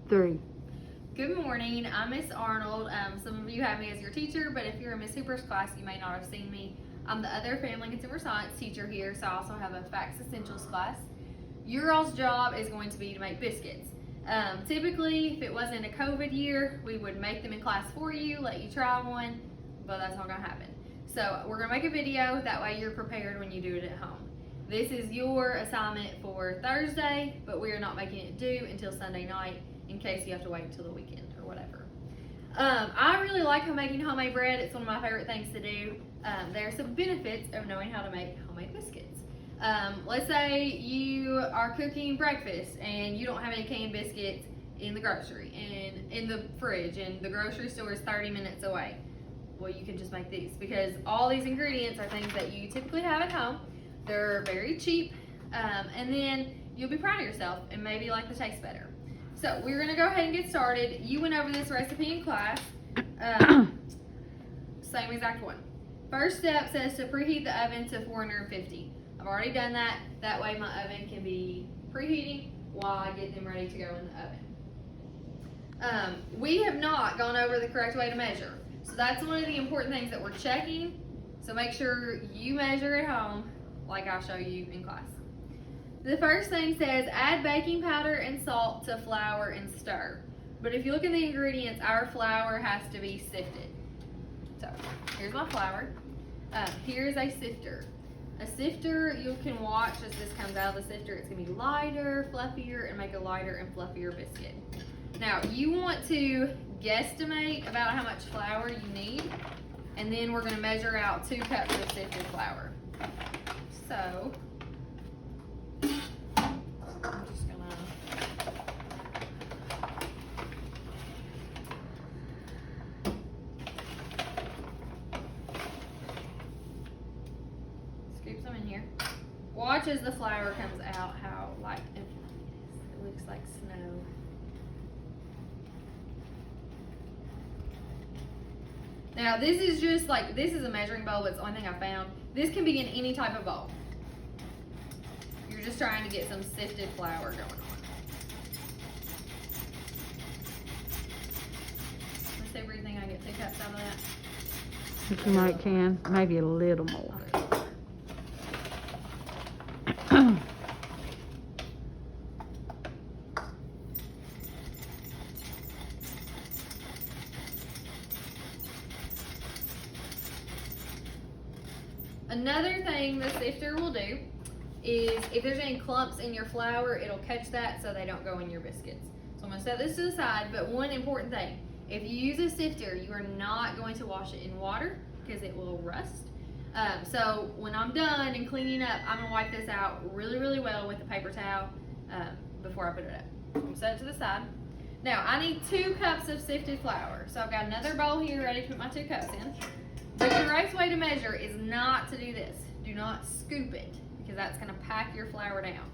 3. Good morning, I'm Miss Arnold. Some of you have me as your teacher, but if you're in Miss Hooper's class, you may not have seen me. I'm the other Family and Consumer Science teacher here, so I also have a Facts Essentials class. Your all's job is going to be to make biscuits. Typically, if it wasn't a COVID year, we would make them in class for you, let you try one, but that's not gonna happen. So we're gonna make a video, that way you're prepared when you do it at home. This is your assignment for Thursday, but we are not making it due until Sunday night in case you have to wait until the weekend or whatever. I really like making homemade bread. It's one of my favorite things to do. There are some benefits of knowing how to make homemade biscuits. Let's say you are cooking breakfast and you don't have any canned biscuits in the grocery and in the fridge, and the grocery store is 30 minutes away. Well, you can just make these because all these ingredients are things that you typically have at home. They're very cheap, and then you'll be proud of yourself and maybe like the taste better. So we're gonna go ahead and get started. You went over this recipe in class, same exact one. First step says to preheat the oven to 450. I've already done that. That way my oven can be preheating while I get them ready to go in the oven. We have not gone over the correct way to measure. So that's one of the important things that we're checking. So make sure you measure at home like I'll show you in class. The first thing says add baking powder and salt to flour and stir. But if you look at the ingredients, our flour has to be sifted. So here's my flour. Here's a sifter. A sifter, you can watch as this comes out of the sifter. It's gonna be lighter, fluffier, and make a lighter and fluffier biscuit. Now you want to guesstimate about how much flour you need, and then we're gonna measure out 2 cups of sifted flour. So I'm just gonna scoop some in here. Watch as the flour comes out how light and fluffy it is. It looks like snow. Now this is just like, this is a measuring bowl, but it's the only thing I found. This can be in any type of bowl. You're just trying to get some sifted flour going on. Let's see where you think I get 2 cups out of that. If you might can, maybe a little more. Another thing the sifter will do is if there's any clumps in your flour, it'll catch that so they don't go in your biscuits. So I'm gonna set this to the side, but one important thing, if you use a sifter, you are not going to wash it in water because it will rust. So when I'm done and cleaning up, I'm gonna wipe this out really, really well with a paper towel before I put it up. I'm gonna set it to the side. Now I need 2 cups of sifted flour. So I've got another bowl here ready to put my 2 cups in. The correct way to measure is not to do this. Do not scoop it because that's gonna pack your flour down.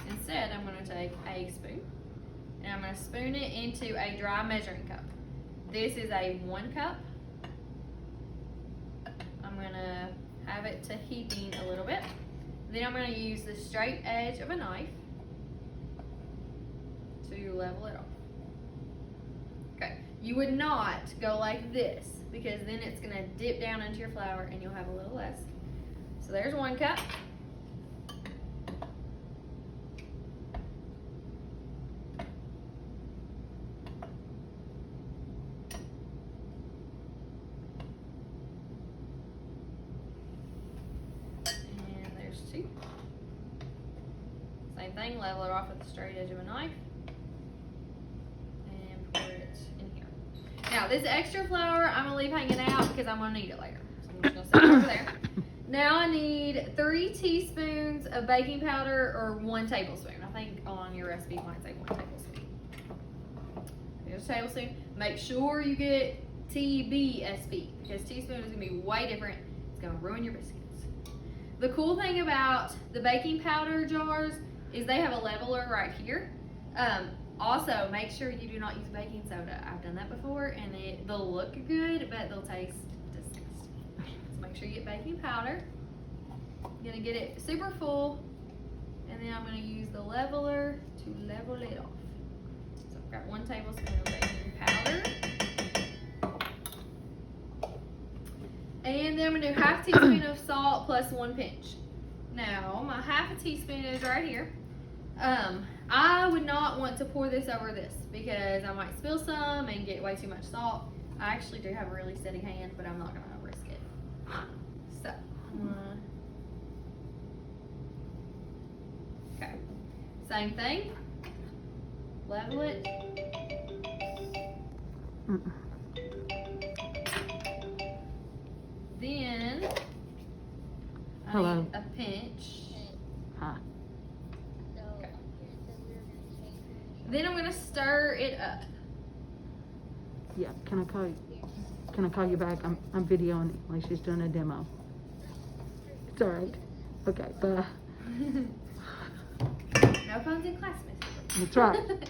Instead, I'm gonna take a spoon and I'm gonna spoon it into a dry measuring cup. This is a 1 cup. I'm gonna have it to heaping a little bit. Then I'm gonna use the straight edge of a knife to level it off. Okay, you would not go like this because then it's gonna dip down into your flour and you'll have a little less. So there's 1 cup. And there's 2. Same thing, level it off with the straight edge of a knife. Now this extra flour I'm gonna leave hanging out because I'm gonna need it later. So I'm just gonna set it over there. Now I need 3 teaspoons of baking powder or 1 tablespoon. I think on your recipe it might say 1 tablespoon. Here's a tablespoon. Make sure you get TBSB because teaspoon is gonna be way different. It's gonna ruin your biscuits. The cool thing about the baking powder jars is they have a leveler right here. Also, make sure you do not use baking soda. I've done that before, and they'll look good, but they'll taste disgusting. So make sure you get baking powder. I'm gonna get it super full, and then I'm gonna use the leveler to level it off. So Got 1 tablespoon of baking powder. And then I'm gonna do half teaspoon of salt plus 1 pinch. Now, my half a teaspoon is right here. I would not want to pour this over this because I might spill some and get way too much salt. I actually do have a really steady hand, but I'm not gonna risk it. So, okay, same thing. Level it. Then I need a pinch. Hi. Okay. Then I'm gonna stir it up. Yeah, can I call you back? I'm videoing it like she's doing a demo. It's all right. Okay, bye. No phones in class, Miss. That's right.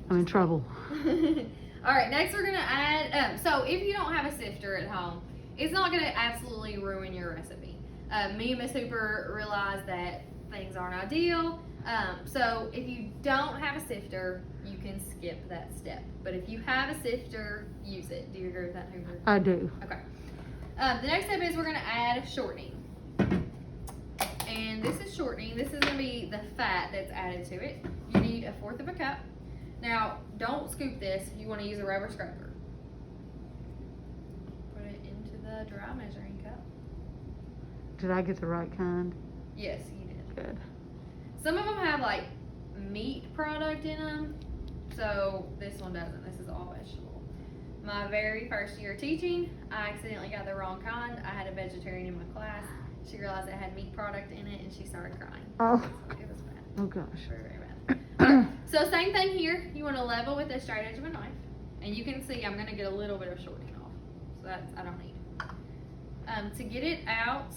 I'm in trouble. All right, next we're gonna add, so if you don't have a sifter at home, it's not gonna absolutely ruin your recipe. Me and Miss Hooper realized that things aren't ideal. So if you don't have a sifter, you can skip that step. But if you have a sifter, use it. Do you agree with that, Hooper? I do. Okay. The next step is we're gonna add shortening. And this is shortening. This is gonna be the fat that's added to it. You need 1/4 cup. Now, don't scoop this. You wanna use a rubber scraper. Put it into the dry measuring cup. Did I get the right kind? Yes, you did. Good. Some of them have like meat product in them, so this one doesn't. This is all vegetable. My very first year teaching, I accidentally got the wrong kind. I had a vegetarian in my class. She realized it had meat product in it and she started crying. Oh. It was bad. Oh gosh. Very, very bad. So same thing here. You want to level with the straight edge of a knife. And you can see I'm going to get a little bit of shortening off. So that's, I don't need. To get it out,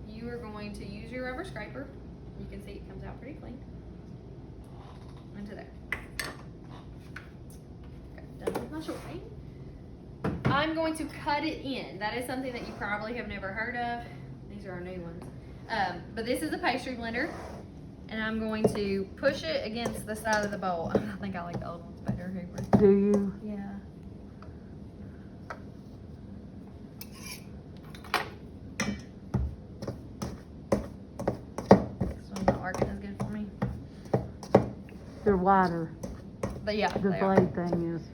you are going to use your rubber scraper. You can see it comes out pretty clean. Into there. Okay, done with my shortening. I'm going to cut it in. That is something that you probably have never heard of. These are our new ones. But this is a pastry blender. And I'm going to push it against the side of the bowl. I think I like the old ones better, Hooper. Do you? Yeah. This one's not working as good for me. They're wider. But yeah, The they are. blade thing is.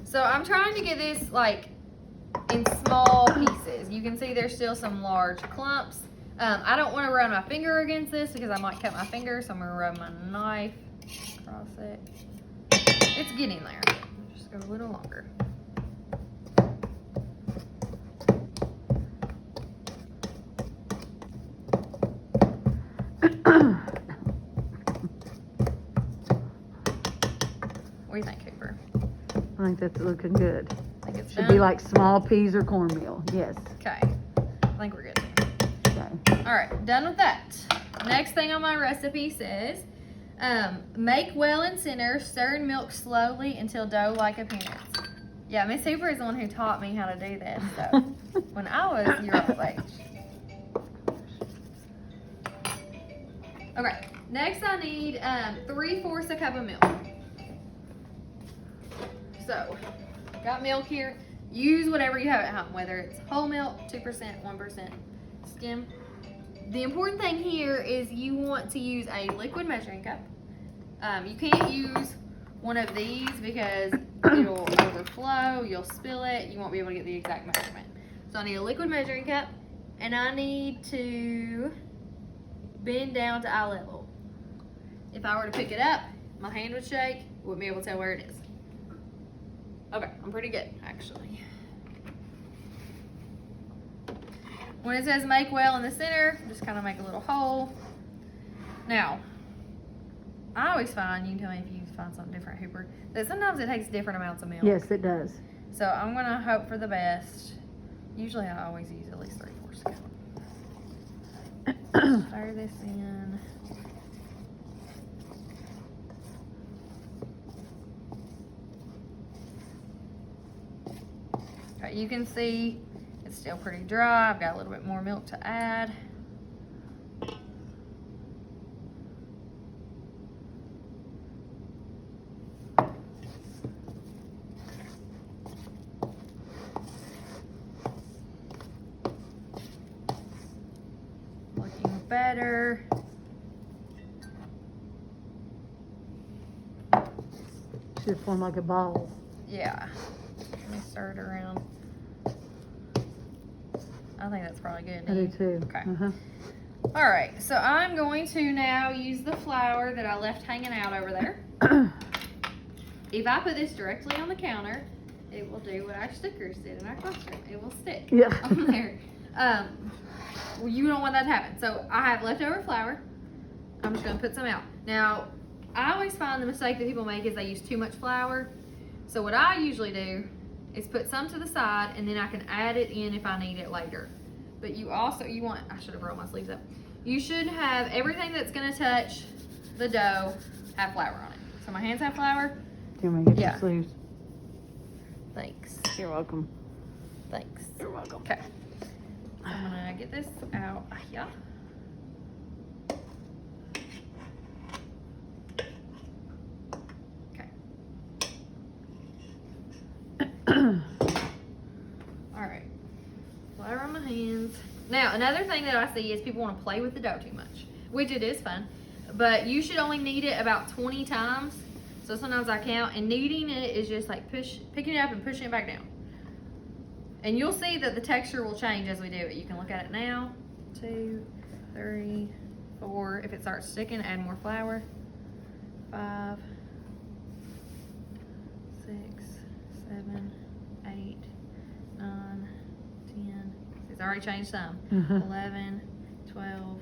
So I'm trying to get this like in small pieces. You can see there's still some large clumps. I don't want to run my finger against this because I might cut my finger, so I'm going to run my knife across it. It's getting there. Just go a little longer. What do you think, Cooper? I think that's looking good. Think it's Should done? be like small peas or cornmeal. Yes. Okay. I think we're good. Okay. All right, done with that. Next thing on my recipe says, make well and center, stir in milk slowly until dough-like appearance. Yeah, Miss Hooper is the one who taught me how to do this, so when I was your old age. Okay, next I need 3/4 a cup of milk. So, got milk here. Use whatever you have at home, whether it's whole milk, 2%, 1%, skim. The important thing here is you want to use a liquid measuring cup. You can't use one of these because it'll overflow, you'll spill it, you won't be able to get the exact measurement. So I need a liquid measuring cup, and I need to bend down to eye level. If I were to pick it up, my hand would shake, wouldn't be able to tell where it is. Okay, I'm pretty good, actually. When it says make well in the center, just kind of make a little hole. Now, I always find, you can tell me if you find something different, Hooper, that sometimes it takes different amounts of milk. Yes, it does. So I'm going to hope for the best. Usually I always use at least 3/4 cup. Stir this in. Okay, you can see it's still pretty dry. I've got a little bit more milk to add. better. Should form like a ball. Yeah. Let me stir it around. I think that's probably good. I do too. Okay. Uh-huh. All right, so I'm going to now use the flour that I left hanging out over there. If I put this directly on the counter, it will do what our stickers did in our classroom. It will stick Yeah. on there. Well, you don't want that to happen. So I have leftover flour. I'm just going to put some out. Now, I always find the mistake that people make is they use too much flour. So what I usually do is put some to the side, and then I can add it in if I need it later. But you want, I should have rolled my sleeves up. You should have everything that's gonna touch the dough have flour on it. So my hands have flour. Do you want me to get Yeah. your sleeves? Thanks. You're welcome. Thanks. You're welcome. Okay. I'm gonna get this out here. Okay. All right. Flour on my hands. Now, another thing that I see is people want to play with the dough too much, which it is fun, but you should only knead it about 20 times. So sometimes I count, and kneading it is just like picking it up and pushing it back down. And you'll see that the texture will change as we do it. You can look at it now. 2, 3, 4. If it starts sticking, add more flour. 5, 6, 7, 8, 9, 10. It's already changed some. 11, 12,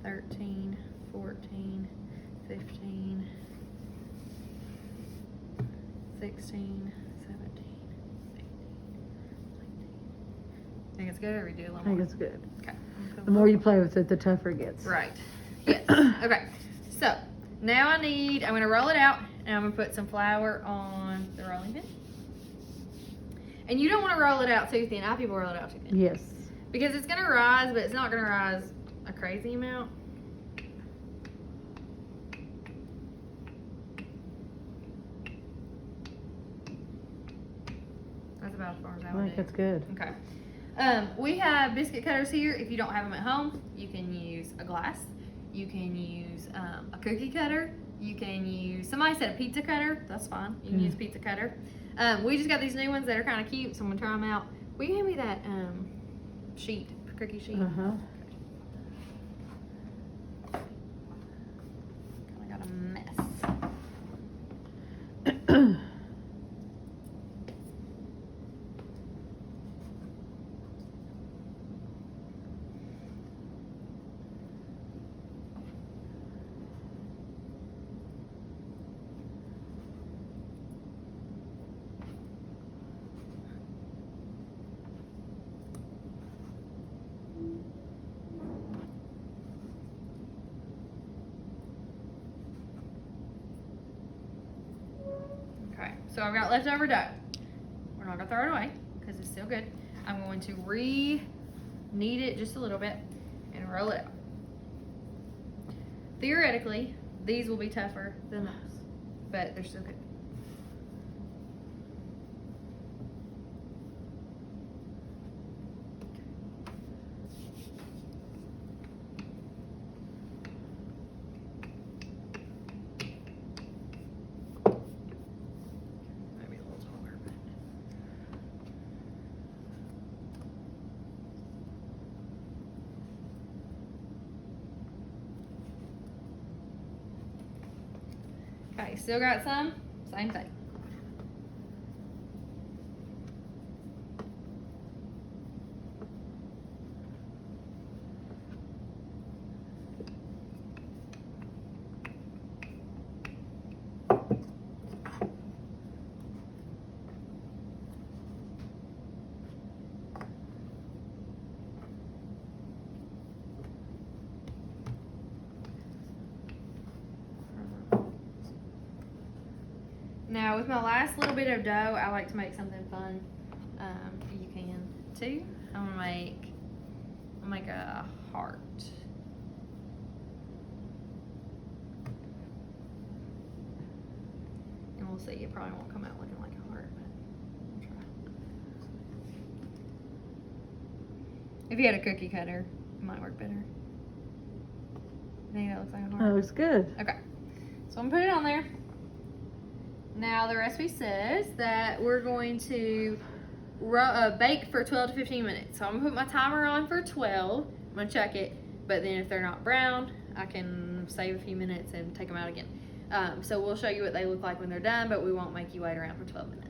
13, 14, 15, 16, 17, 18, 19. Think it's good, or we do a little I think more? it's good. Okay. The more you play with it, the tougher it gets. Right. Yes. Okay. So now I'm going to roll it out, and I'm going to put some flour on the rolling pin. And you don't want to roll it out too thin. I have people roll it out too thin. Yes. Because it's going to rise, but it's not going to rise a crazy amount. That's about as far as I I would think do. that's good. Okay. We have biscuit cutters here. If you don't have them at home, you can use a glass. You can use a cookie cutter. You can use, somebody said a pizza cutter. That's fine. You can use a pizza cutter. We just got these new ones that are kind of cute, so I'm going to try them out. Will you hand me that sheet, cookie sheet? Uh-huh. Kind of got a mess. Okay, so I've got leftover dough. We're not gonna throw it away because it's still good. I'm going to knead it just a little bit and roll it out. Theoretically, these will be tougher than those, but they're still good. Maybe a little taller, but okay, still got some, same thing. Now, with my last little bit of dough, I like to make something fun. You can too. I'm gonna make a heart. And we'll see. It probably won't come out looking like a heart, but I'll try. If you had a cookie cutter, it might work better. You think that looks like a That heart? looks good. Okay. So I'm gonna put it on there. Now the recipe says that we're going to bake for 12 to 15 minutes. So I'm gonna put my timer on for 12. I'm gonna check it, but then if they're not brown, I can save a few minutes and take them out again. So we'll show you what they look like when they're done, but we won't make you wait around for 12 minutes.